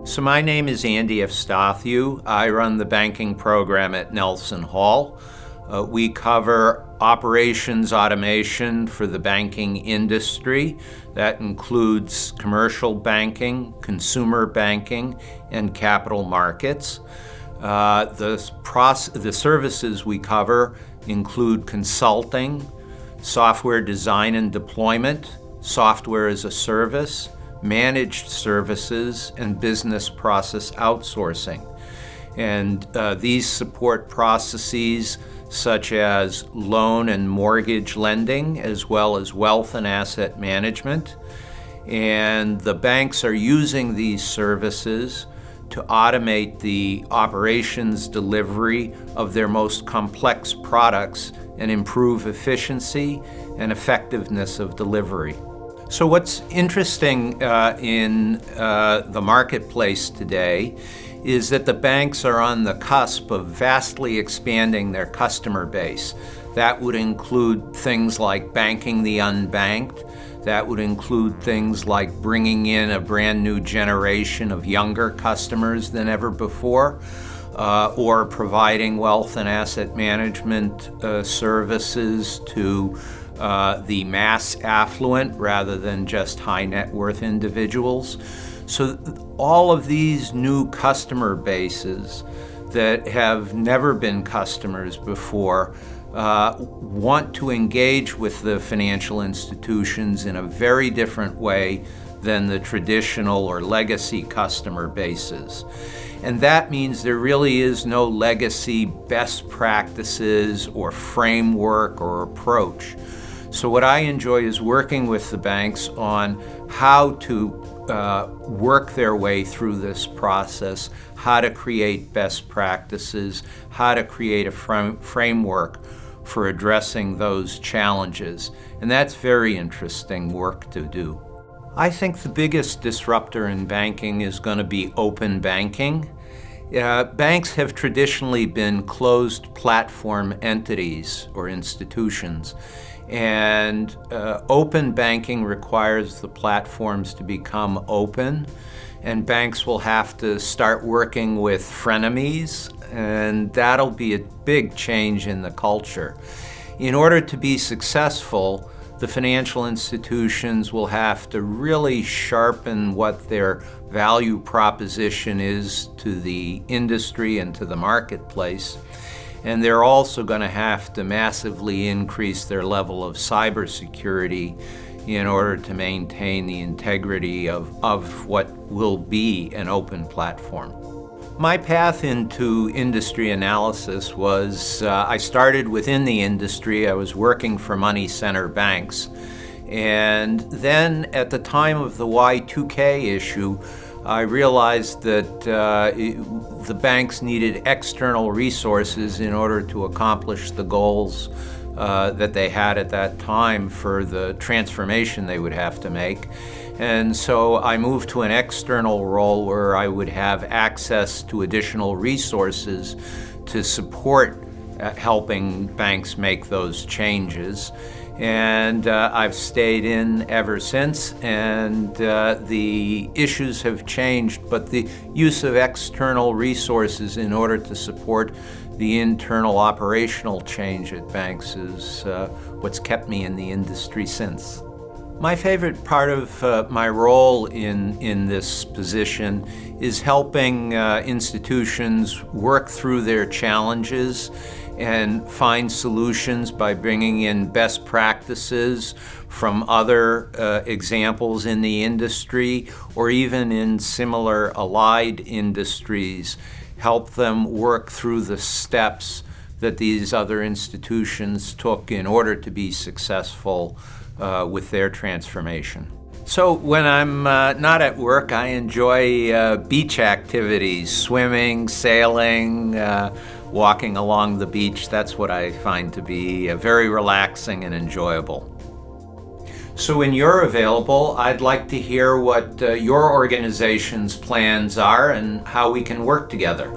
So my name is Andy Efstathiou. I run the banking program at NelsonHall. We cover operations automation for the banking industry. That includes commercial banking, consumer banking, and capital markets. The services we cover include consulting, software design and deployment, software as a service, managed services, and business process outsourcing. And these support processes such as loan and mortgage lending, as well as wealth and asset management. And the banks are using these services to automate the operations delivery of their most complex products and improve efficiency and effectiveness of delivery. So what's interesting in the marketplace today is that the banks are on the cusp of vastly expanding their customer base. That would include things like banking the unbanked. That would include things like bringing in a brand new generation of younger customers than ever before, or providing wealth and asset management services to the mass affluent rather than just high net worth individuals. So all of these new customer bases that have never been customers before want to engage with the financial institutions in a very different way than the traditional or legacy customer bases. And that means there really is no legacy best practices or framework or approach. So what I enjoy is working with the banks on how to work their way through this process, how to create best practices, how to create a framework for addressing those challenges. And that's very interesting work to do. I think the biggest disruptor in banking is going to be open banking. Banks have traditionally been closed platform entities or institutions. And open banking requires the platforms to become open, and banks will have to start working with frenemies, and that'll be a big change in the culture. In order to be successful, the financial institutions will have to really sharpen what their value proposition is to the industry and to the marketplace. And they're also going to have to massively increase their level of cybersecurity in order to maintain the integrity of what will be an open platform. My path into industry analysis was, I started within the industry. I was working for money center banks. And then at the time of the Y2K issue, I realized that the banks needed external resources in order to accomplish the goals that they had at that time for the transformation they would have to make. And so I moved to an external role where I would have access to additional resources to support helping banks make those changes. And I've stayed in ever since, and the issues have changed, but the use of external resources in order to support the internal operational change at banks is what's kept me in the industry since. My favorite part of my role in this position is helping institutions work through their challenges and find solutions by bringing in best practices from other examples in the industry or even in similar allied industries, help them work through the steps that these other institutions took in order to be successful with their transformation. So when I'm not at work, I enjoy beach activities, swimming, sailing, walking along the beach. That's what I find to be very relaxing and enjoyable. So when you're available, I'd like to hear what your organization's plans are and how we can work together.